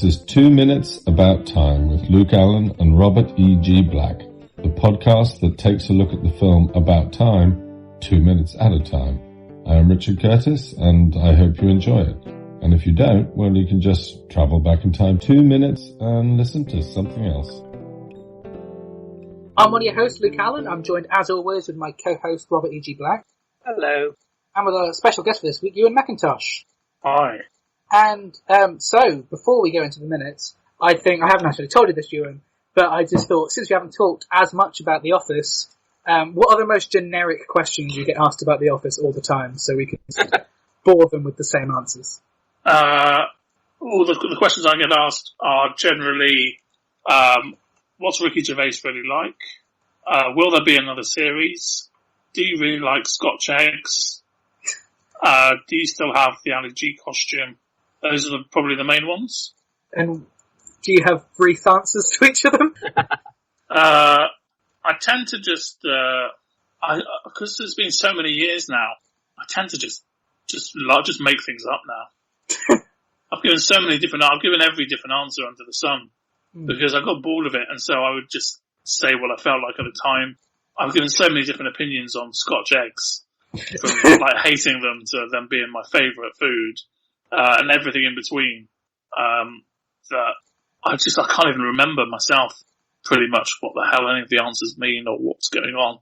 This is 2 Minutes About Time with Luke Allen and Robert E.G. Black, the podcast that takes a look at the film About Time 2 minutes at a time. I am Richard Curtis, and I hope you enjoy it. And if you don't, well, you can just travel back in time 2 minutes and listen to something else. I'm one of your hosts, Luke Allen. I'm joined, as always, with my co-host, Robert E.G. Black. Hello. And with a special guest for this week, Ewen MacIntosh. Hi. And so, before we go into the minutes, I haven't actually told you this, Ewan, but I just thought, since we haven't talked as much about The Office, what are the most generic questions you get asked about The Office all the time, so we can bore them with the same answers? All the questions I get asked are generally, what's Ricky Gervais really like? Will there be another series? Do you really like scotch eggs? Do you still have the Ali G costume? Those are probably the main ones. And do you have brief answers to each of them? I tend to just, because it's been so many years now, I tend to just make things up now. I've given every different answer under the sun because I got bored of it, and so I would just say what I felt like at the time. I've given so many different opinions on scotch eggs, from like hating them to them being my favourite food, and everything in between. That I can't even remember myself pretty much what the hell any of the answers mean or what's going on.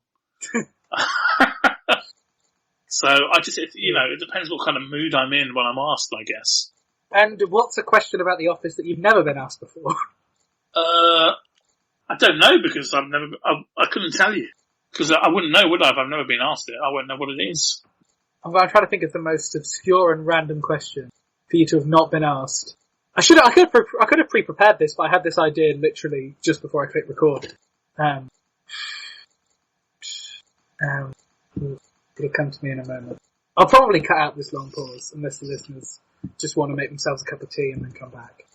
So it depends what kind of mood I'm in when I'm asked, I guess. And what's a question about The Office that you've never been asked before? I don't know because I couldn't tell you. Because I wouldn't know, would I, if I've never been asked it? I wouldn't know what it is. I'm trying to think of the most obscure and random question for you to have not been asked. I could have pre-prepared this, but I had this idea literally just before I clicked record. It'll come to me in a moment. I'll probably cut out this long pause unless the listeners just want to make themselves a cup of tea and then come back.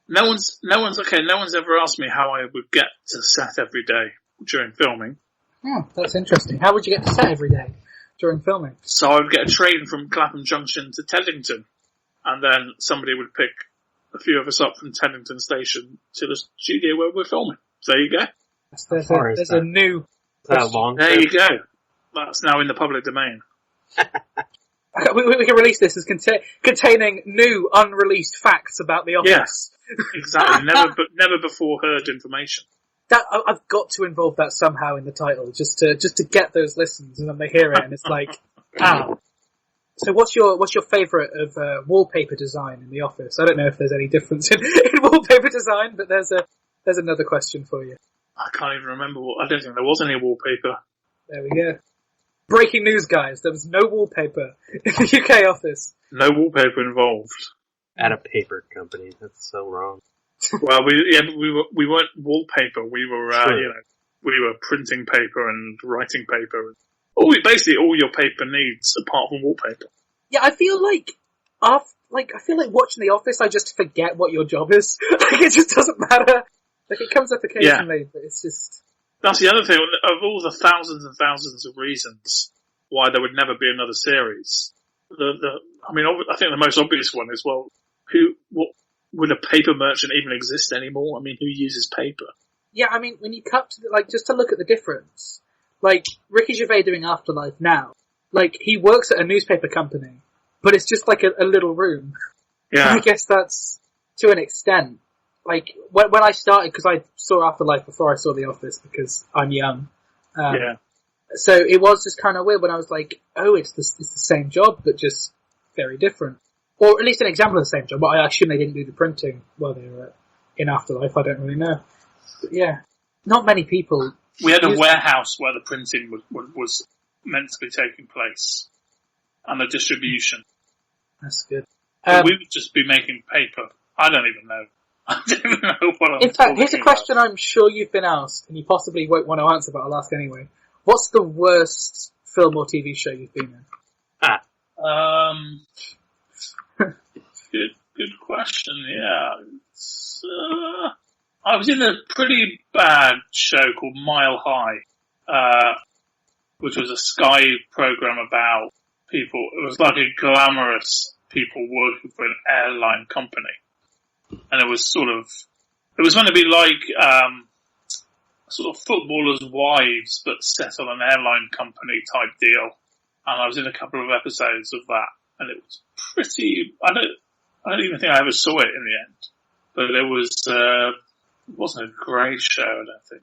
No one's ever asked me how I would get to set every day during filming. Oh, that's interesting. How would you get to set every day during filming? So I would get a train from Clapham Junction to Teddington, and then somebody would pick a few of us up from Teddington Station to the studio where we're filming. So there you go. There's a new... There you go. That's now in the public domain. We can release this as containing new, unreleased facts about The Office. Yes, exactly. never before heard information. That I've got to involve that somehow in the title, just to get those listens, and then they hear it, and it's like, ah. So, what's your favourite of wallpaper design in The Office? I don't know if there's any difference in wallpaper design, but there's another question for you. I can't even remember. I don't think there was any wallpaper. There we go. Breaking news, guys! There was no wallpaper in the UK office. No wallpaper involved. At a paper company, that's so wrong. Well, we weren't wallpaper. We were, we were printing paper and writing paper. Basically all your paper needs apart from wallpaper. Yeah, I feel like watching The Office, I just forget what your job is. Like, it just doesn't matter. Like, it comes up occasionally, but it's just... That's the other thing. Of all the thousands and thousands of reasons why there would never be another series, I think the most obvious one is, would a paper merchant even exist anymore? I mean, who uses paper? Yeah, I mean, when you cut to just to look at the difference, like Ricky Gervais doing Afterlife now, like he works at a newspaper company, but it's just like a little room. Yeah, I guess that's to an extent. Like when I started, because I saw Afterlife before I saw The Office because I'm young. So it was just kind of weird when I was like, oh, it's the same job, but just very different. Or at least an example of the same job. But I assume they didn't do the printing while they were in Afterlife. I don't really know. But yeah, not many people. We had a warehouse where the printing was meant to be taking place, and the distribution. That's good. We would just be making paper. I don't even know. I don't even know what I'm In fact, here's a question I'm sure you've been asked, and you possibly won't want to answer, but I'll ask anyway. What's the worst film or TV show you've been in? Good question. Yeah, I was in a pretty bad show called Mile High, which was a Sky program about people. It was like a glamorous people working for an airline company. and it was going to be like sort of footballers' wives, but set on an airline company type deal. And I was in a couple of episodes of that, and it was pretty. I don't even think I ever saw it in the end, but it wasn't a great show. I don't think.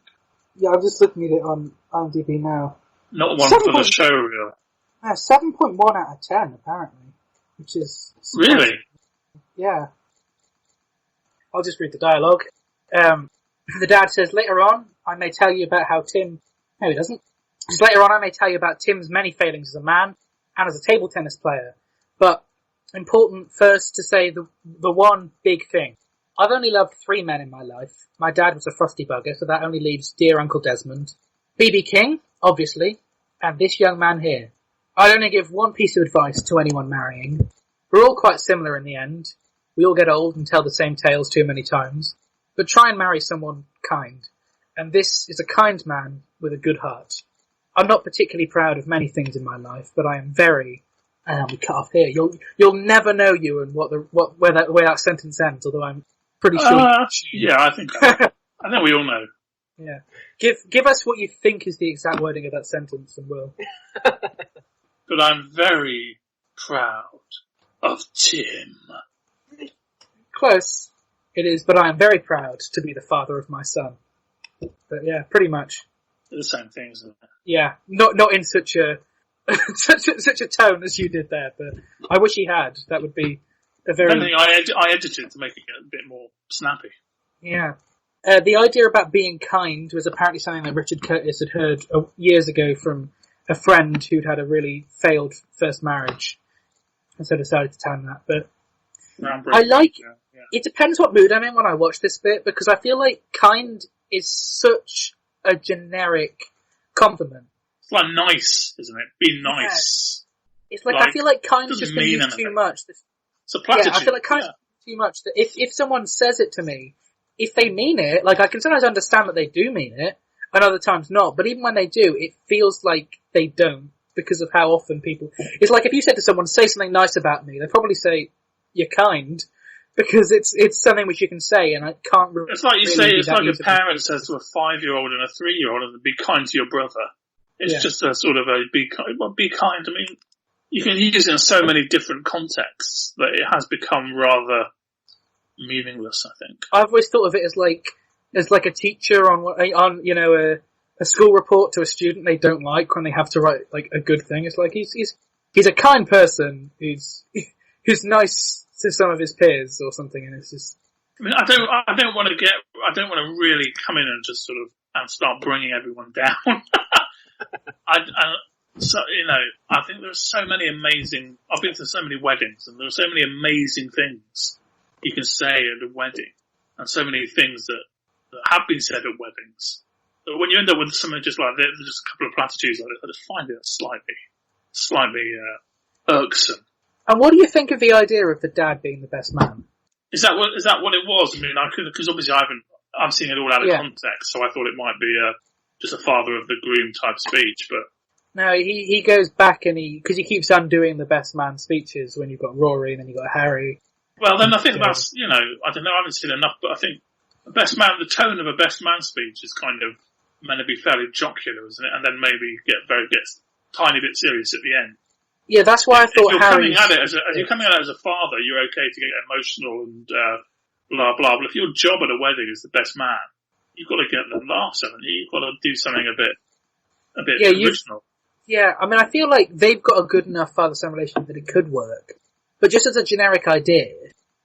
Yeah, I'm just looking at it on IMDb now. Not one for the show, really. 7.1 out of 10, apparently, which is really. Yeah. I'll just read the dialogue. The dad says, later on, I may tell you about how Tim... No, he doesn't. Later on, I may tell you about Tim's many failings as a man and as a table tennis player. But important first to say the one big thing. I've only loved 3 men in my life. My dad was a frosty bugger, so that only leaves dear Uncle Desmond. B.B. King, obviously, and this young man here. I'd only give one piece of advice to anyone marrying. We're all quite similar in the end. We all get old and tell the same tales too many times. But try and marry someone kind. And this is a kind man with a good heart. I'm not particularly proud of many things in my life, but I am very... And I'll be cut off here. You'll never know, Ewan, where that sentence ends, although I'm pretty sure... Yeah, I think we all know. Yeah. Give us what you think is the exact wording of that sentence, and we'll... But I'm very proud of Tim. Close. It is, but I am very proud to be the father of my son. But yeah, pretty much. They're the same thing, isn't it? Yeah, not in such a such a tone as you did there, but I wish he had. That would be a very... I edited to make it a bit more snappy. Yeah. The idea about being kind was apparently something that Richard Curtis had heard years ago from a friend who'd had a really failed first marriage, and so decided to tell him that. But I like... Yeah. It depends what mood I'm in when I watch this bit, because I feel like kind is such a generic compliment. It's like nice, isn't it? Be nice. Yeah. It's like I feel like kind has just been used too much. It's a platitude. Yeah, I feel like kind is too much. That if someone says it to me, if they mean it, like I can sometimes understand that they do mean it, and other times not. But even when they do, it feels like they don't because of how often people... It's like if you said to someone, say something nice about me, they'd probably say, you're kind, because it's something which you can say, and I can't really... It's like you say, it's like a parent says to a 5-year-old and a 3-year-old, and be kind to your brother. It's just a sort of a be kind. Well, be kind. I mean, you can use it in so many different contexts that it has become rather meaningless, I think. I've always thought of it as like a teacher on a school report to a student they don't like when they have to write like a good thing. It's like he's a kind person who's nice to some of his peers or something, and it's just... I mean, I don't want to really come in and just sort of and start bringing everyone down. I think there are so many amazing... I've been to so many weddings, and there are so many amazing things you can say at a wedding, and so many things that have been said at weddings. But when you end up with something just like this, just a couple of platitudes like this, I just find it slightly irksome. And what do you think of the idea of the dad being the best man? Is that what it was? I mean, because obviously I'm seeing it all out of context, so I thought it might be just a father of the groom type speech, but... No, he goes back and because he keeps undoing the best man speeches when you've got Rory and then you've got Harry. Well, then I think that's, I don't know, I haven't seen enough, but I think the tone of a best man speech is kind of meant to be fairly jocular, isn't it? And then maybe gets tiny bit serious at the end. Yeah, that's why I thought Harry... If you're coming at it as a father, you're okay to get emotional and blah, blah. But if your job at a wedding is the best man, you've got to get the laughs, haven't you? You've got to do something a bit original. Yeah, I mean, I feel like they've got a good enough father-son relationship that it could work. But just as a generic idea,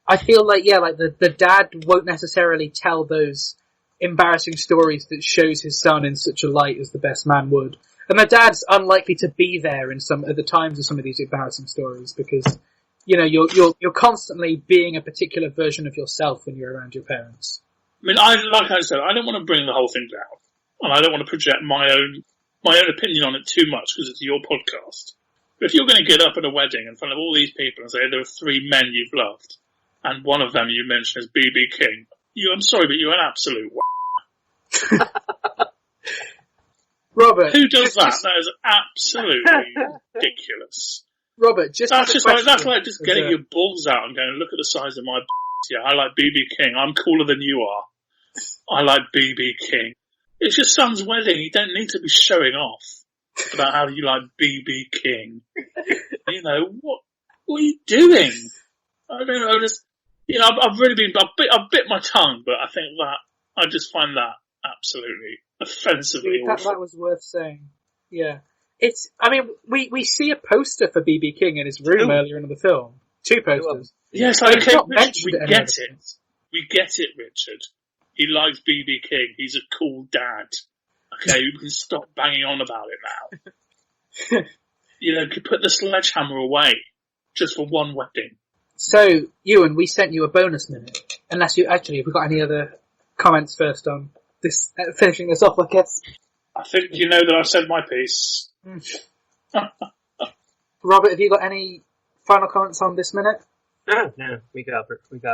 I feel like, the dad won't necessarily tell those embarrassing stories that shows his son in such a light as the best man would. And the dad's unlikely to be there at the times of some of these embarrassing stories because, you're constantly being a particular version of yourself when you're around your parents. I mean, like I said, I don't want to bring the whole thing down. And I don't want to project my own opinion on it too much because it's your podcast. But if you're going to get up at a wedding in front of all these people and say there are 3 men you've loved, and one of them you mentioned is B.B. King, I'm sorry, but you're an absolute Robert, who does that? That is absolutely ridiculous. Robert, that's like just getting your balls out and going, look at the size of my Yeah, I like BB King. I'm cooler than you are. I like BB King. It's your son's wedding. You don't need to be showing off about how you like BB King. You know, what are you doing? I don't know, I've really I've bit my tongue, but I think that, I just find that absolutely offensively awful. That was worth saying. Yeah. We see a poster for BB King in his room earlier in the film. 2 posters. Yes, okay, Richard, we get it. We get it, Richard. He likes BB King. He's a cool dad. Okay, you can stop banging on about it now. You know, put the sledgehammer away just for one wedding. So, Ewan, we sent you a bonus minute. Unless have we got any other comments first on this, finishing this off, I guess? I think you know that I've said my piece. Robert, have you got any final comments on this minute? No, we got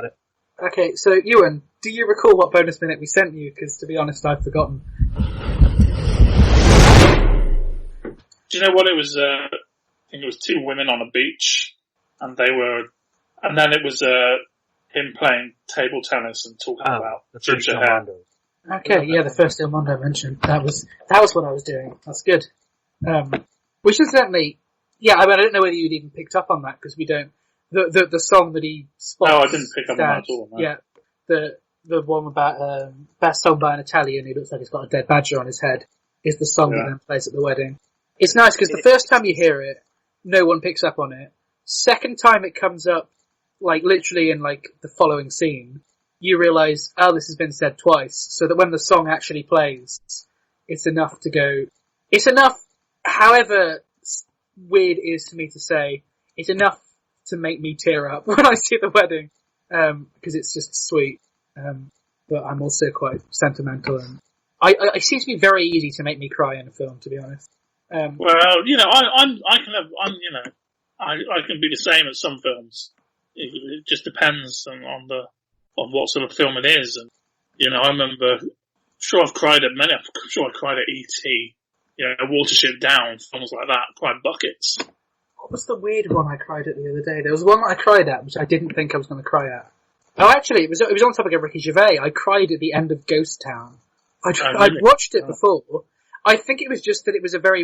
it. Okay, so Ewan, do you recall what bonus minute we sent you? Because to be honest, I've forgotten. Do you know what it was? I think it was 2 women on a beach, and then it was him playing table tennis and talking about ginger hair. Okay, yeah, the first Il Mondo mentioned. That was what I was doing. That's good. We should certainly, I don't know whether you'd even picked up on that, because we don't. The song that he spots. No, I didn't pick up on that at all. No. Yeah, the one about best song by an Italian who looks like he's got a dead badger on his head is the song that then plays at the wedding. It's nice because the first time you hear it, no one picks up on it. Second time it comes up, like literally in like the following scene, you realise, this has been said twice, so that when the song actually plays, it's enough to go. It's enough, however weird it is to me to say, it's enough to make me tear up when I see the wedding, because it's just sweet. But I'm also quite sentimental, and I seem to be very easy to make me cry in a film, to be honest. Well, I can be the same at some films. It just depends on what sort of film it is, and I remember. I'm sure I cried at E.T. Watership Down, films like that. Cried buckets. What was the weird one I cried at the other day? There was one that I cried at, which I didn't think I was going to cry at. Oh, actually, it was on topic of Ricky Gervais. I cried at the end of Ghost Town. I'd watched it before. I think it was just that it was a very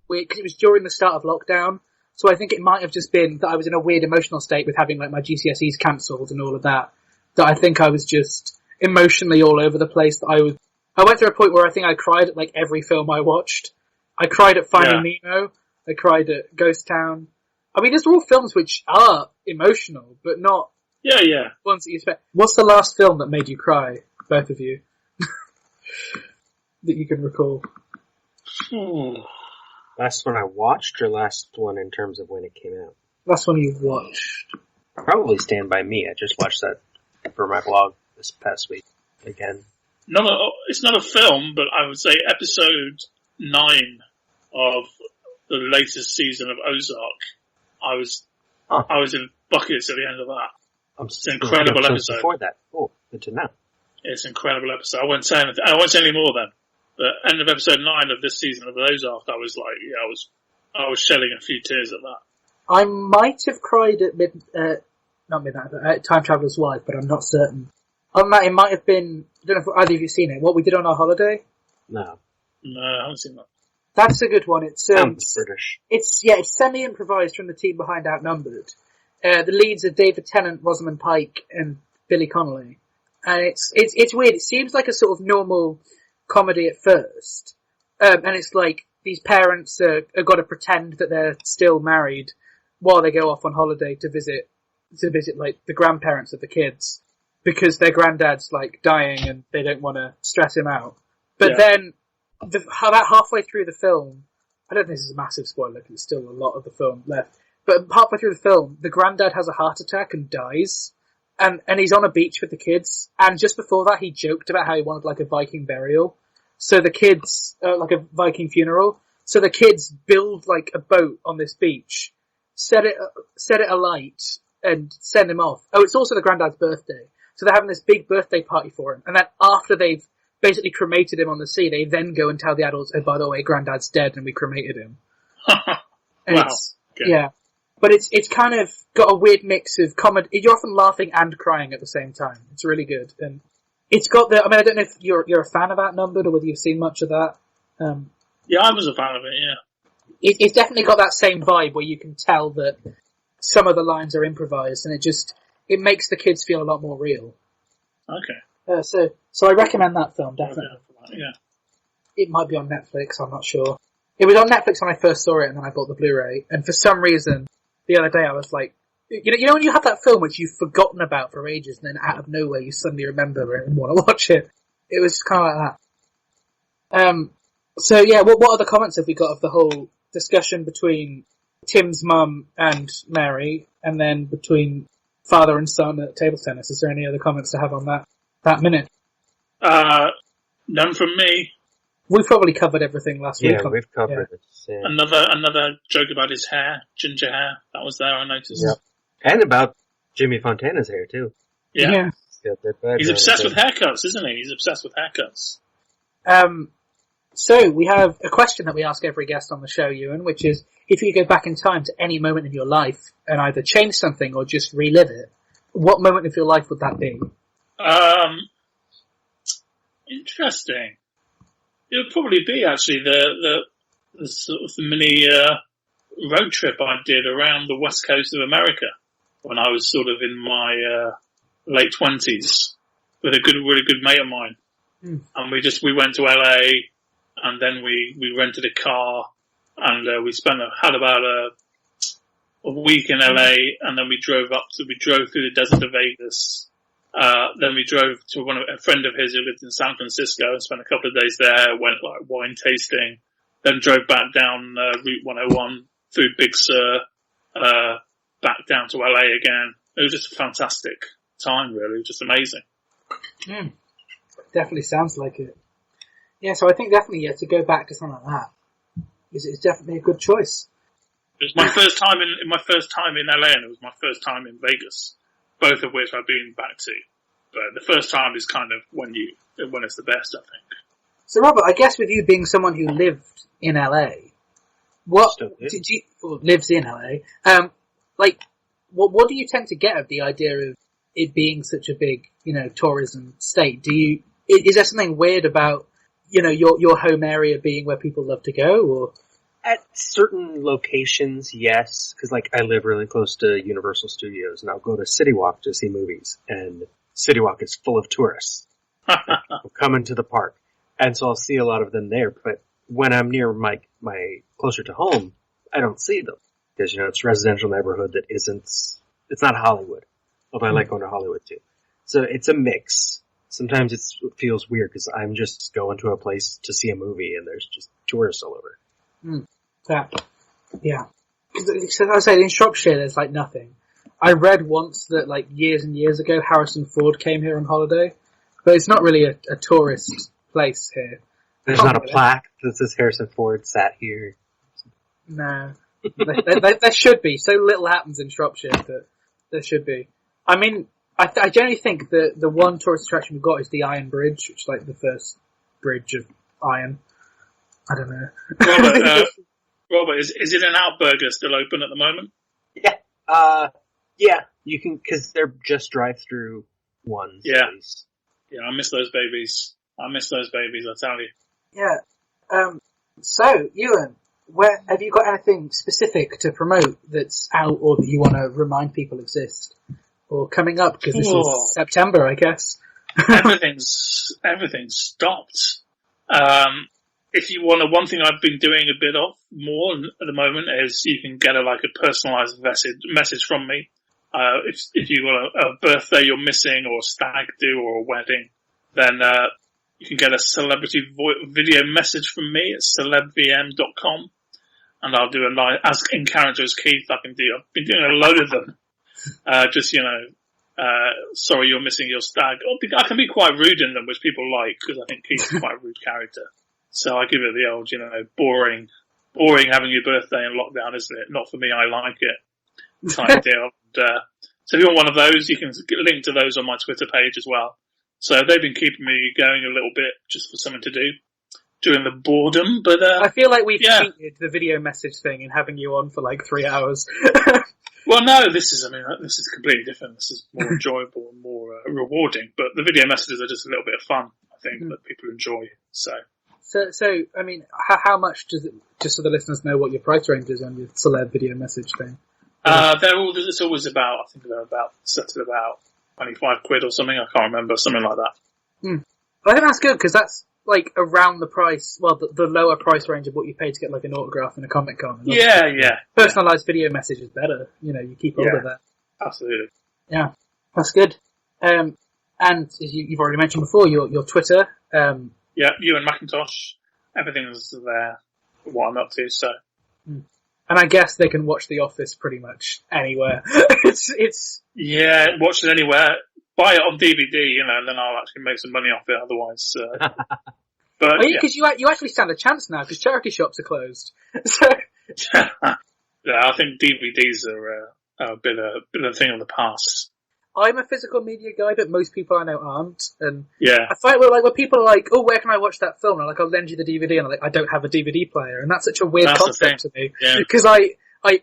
weird, because it was during the start of lockdown, so I think it might have just been that I was in a weird emotional state with having like my GCSEs cancelled and all of that I think I was just emotionally all over the place. I went to a point where I think I cried at like every film I watched. I cried at Finding Nemo. I cried at Ghost Town. I mean, these are all films which are emotional, but not ones that you expect. What's the last film that made you cry, both of you, that you can recall? Last one I watched, or last one in terms of when it came out? Last one you watched. Probably Stand By Me. I just watched that for my blog this past week again. No, it's not a film, but I would say episode 9 of the latest season of Ozark. I was in buckets at the end of that. It's an incredible episode. Before that, good to know. It's an incredible episode. I won't say anything. I won't say any more then. But end of episode 9 of this season of Ozark, I was like, I was shedding a few tears at that. I might have cried at Time Traveler's Wife, but I'm not certain. On that, it might have been. I don't know if either of you seen it. What We Did on Our Holiday? No, I haven't seen that. That's a good one. It's British. It's semi-improvised from the team behind Outnumbered. The leads are David Tennant, Rosamund Pike, and Billy Connolly. And it's weird. It seems like a sort of normal comedy at first, and it's like these parents are got to pretend that they're still married while they go off on holiday to visit like the grandparents of the kids, because their granddad's like dying and they don't want to stress him out. But then about halfway through the film, I don't think this is a massive spoiler because there's still a lot of the film left, but halfway through the film, the granddad has a heart attack and dies. And he's on a beach with the kids, and just before that he joked about how he wanted like a Viking burial. So the kids, like a Viking funeral. So the kids build like a boat on this beach, set it alight, and send him off. Oh, it's also the granddad's birthday. So they're having this big birthday party for him. And then after they've basically cremated him on the sea, they then go and tell the adults, oh, by the way, granddad's dead and we cremated him. And wow. Yeah. But it's kind of got a weird mix of comedy. You're often laughing and crying at the same time. It's really good. And it's got I don't know if you're a fan of Outnumbered or whether you've seen much of that. Yeah, I was a fan of it, yeah. It's definitely got that same vibe where you can tell that some of the lines are improvised and it makes the kids feel a lot more real. Okay. So I recommend that film, definitely. Yeah. It might be on Netflix, I'm not sure. It was on Netflix when I first saw it and then I bought the Blu-ray. And for some reason, the other day I was like, you know when you have that film which you've forgotten about for ages and then out of nowhere you suddenly remember it and want to watch it? It was kind of like that. So yeah, what other comments have we got of the whole discussion between Tim's mum and Mary, and then between father and son at table tennis? Is there any other comments to have on that minute? None from me. We probably covered everything last week. Yeah, we've covered it. Yeah. Another joke about his hair, ginger hair. That was there, I noticed. Yep. And about Jimmy Fontana's hair, too. Yeah. He's obsessed with haircuts, isn't he? He's obsessed with haircuts. So we have a question that we ask every guest on the show, Ewan, which is, if you could go back in time to any moment in your life and either change something or just relive it, what moment of your life would that be? Interesting. It would probably be actually the sort of the mini road trip I did around the west coast of America when I was sort of in my late 20s with a really good mate of mine. And we went to LA and then we rented a car and we had about a week in LA and then we drove through the desert of Vegas. Then we drove to a friend of his who lived in San Francisco and spent a couple of days there, went like wine tasting, then drove back down Route 101 through Big Sur, back down to LA again. It was just a fantastic time, really. Just amazing. Definitely sounds like it. Yeah, so I think definitely to go back to something like that is definitely a good choice. It was my first time in LA and it was my first time in Vegas. Both of which I've been back to. But the first time is kind of when it's the best, I think. So Robert, I guess with you being someone who lived in LA, lives in LA, what do you tend to get of the idea of it being such a big, tourism state? Is there something weird about, your home area being where people love to go, or? At certain locations, yes, because I live really close to Universal Studios, and I'll go to City Walk to see movies, and City Walk is full of tourists who come into the park, and so I'll see a lot of them there. But when I'm near my closer to home, I don't see them because it's a residential neighborhood that it's not Hollywood, although I like going to Hollywood too. So it's a mix. Sometimes it feels weird because I'm just going to a place to see a movie, and there's just tourists all over. Yeah. Because I say in Shropshire there's nothing. I read once that years and years ago Harrison Ford came here on holiday, but it's not really a tourist place here. There's not a plaque that says Harrison Ford sat here. No. there should be. So little happens in Shropshire that there should be. I mean, I generally think that the one tourist attraction we've got is the Iron Bridge, which is the first bridge of iron. I don't know. Robert, is It and Out Burger still open at the moment? Yeah. Yeah, you can, because they're just drive-through ones. Yeah. Yeah, I miss those babies. I tell you. Yeah. So, Ewan, have you got anything specific to promote that's out or that you want to remind people exist? Or coming up, because this is September, I guess. Everything's stopped. If you want one thing I've been doing a bit of more at the moment is you can get a personalized message from me. If you want a birthday you're missing or a stag do or a wedding, then, you can get a celebrity video message from me at celebvm.com and I'll do as in character as Keith. I've been doing a load of them. Sorry you're missing your stag. I can be quite rude in them, which people like, because I think Keith's quite a rude character. So I give it the old, boring having your birthday in lockdown, isn't it? Not for me, I like it. Type deal. So if you want one of those, you can link to those on my Twitter page as well. So they've been keeping me going a little bit just for something to do. during the boredom, but I feel like we've cheated the video message thing in having you on for like 3 hours. Well, no, this is completely different. This is more enjoyable and more rewarding. But the video messages are just a little bit of fun, I think, that people enjoy. So, I mean, how much does it? Just so the listeners know what your price range is on your celeb video message thing. It's always about. I think they're set at about £25 or something. I can't remember, something like that. I think that's good because that's like around the price. Well, the lower price range of what you pay to get like an autograph in a Comic Con. Yeah. Personalised video message is better. You know, you keep hold of that. Absolutely. Yeah, that's good. And as you've already mentioned before, your Twitter. Yeah, Ewen MacIntosh. Everything's there. What I'm up to. So. And I guess they can watch The Office pretty much anywhere. it's watch it anywhere. Buy it on DVD, and then I'll actually make some money off it. Otherwise, but because you actually stand a chance now because charity shops are closed. So I think DVDs are a bit of a thing of the past. I'm a physical media guy, but most people I know aren't. And I find where people are like, "Oh, where can I watch that film?" And I'm like, "I'll lend you the DVD," and I'm like, "I don't have a DVD player," and that's such a weird concept to me because I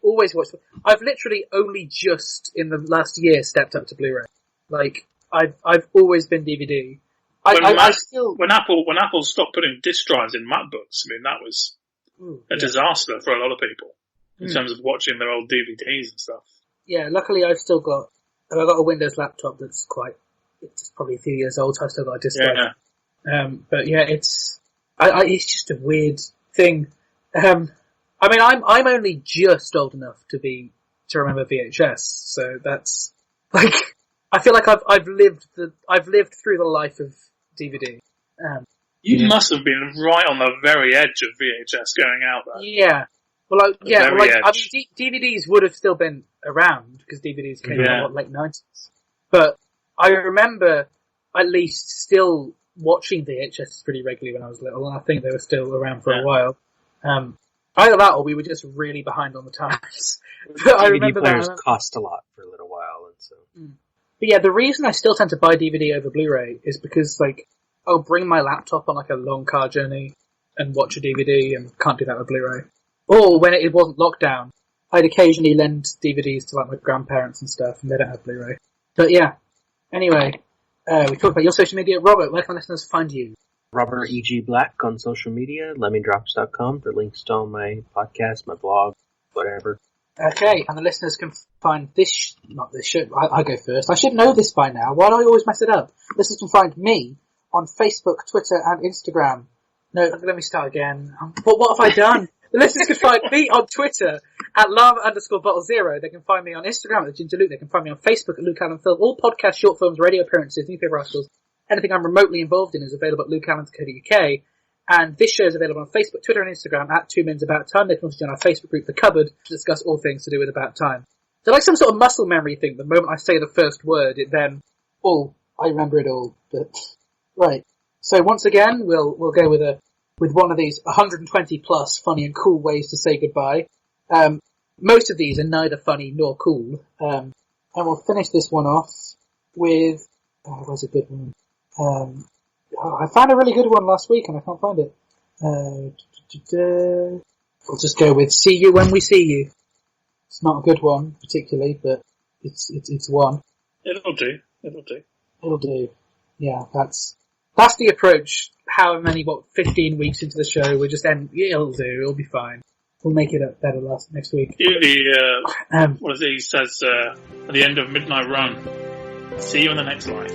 always watch. I've literally only just in the last year stepped up to Blu-ray. Like I've always been DVD. When Apple stopped putting disc drives in MacBooks, I mean that was a disaster for a lot of people in terms of watching their old DVDs and stuff. Yeah, luckily I've got a Windows laptop that's it's probably a few years old, so I've still got a disc drive. But yeah, it's just a weird thing. I mean, I'm only just old enough to remember VHS, so that's like. I feel like I've lived through the life of DVD. You must have been right on the very edge of VHS going out there. Yeah. I mean, DVDs would have still been around because DVDs came out in the late 90s. But I remember at least still watching VHS pretty regularly when I was little, and I think they were still around for a while. Either that or we were just really behind on the times. But I remember players cost a lot for a little while, and so. But yeah, the reason I still tend to buy DVD over Blu-ray is because, like, I'll bring my laptop on, like, a long car journey and watch a DVD and can't do that with Blu-ray. Or when it wasn't lockdown, I'd occasionally lend DVDs to, like, my grandparents and stuff, and they don't have Blu-ray. But yeah, anyway, we talked about your social media. Robert, where can listeners find you? Robert E.G. Black on social media, lemmingdrops.com for links to all my podcasts, my blog, whatever. Okay, and the listeners can find not this show, I go first. I should know this by now. Why do I always mess it up? Listeners can find me on Facebook, Twitter, and Instagram. No, let me start again. What have I done? The listeners can find me on Twitter at llama_bottle0. They can find me on Instagram at Ginger Luke. They can find me on Facebook at Luke Allen Film. All podcasts, short films, radio appearances, newspaper articles, anything I'm remotely involved in is available at lukeallen.co.uk. And this show is available on Facebook, Twitter, and Instagram at 2 Minutes About Time. They can also join our Facebook group, The Cupboard, to discuss all things to do with About Time. So like some sort of muscle memory thing, the moment I say the first word, it then, I remember it all. But right. So once again, we'll go with one of these 120 plus funny and cool ways to say goodbye. Most of these are neither funny nor cool. And we'll finish this one off with, where's a good one? I found a really good one last week and I can't find it. We'll just go with see you when we see you. It's not a good one particularly, but it's one. It'll do. It'll do. Yeah, that's the approach. However many, 15 weeks into the show, we'll just end, it'll do, it'll be fine. We'll make it better next week. What is it he says, at the end of Midnight Run? See you in the next life.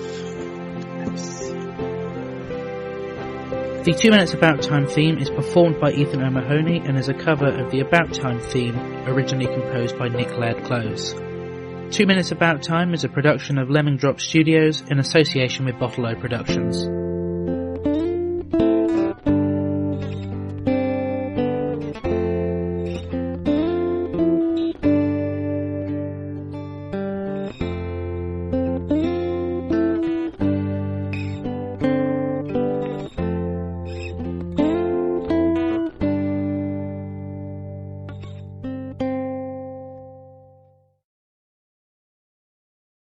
The 2 Minutes About Time theme is performed by Ethan O'Mahony and is a cover of the About Time theme, originally composed by Nick Laird-Close. 2 Minutes About Time is a production of Lemming Drop Studios in association with Bottle O Productions.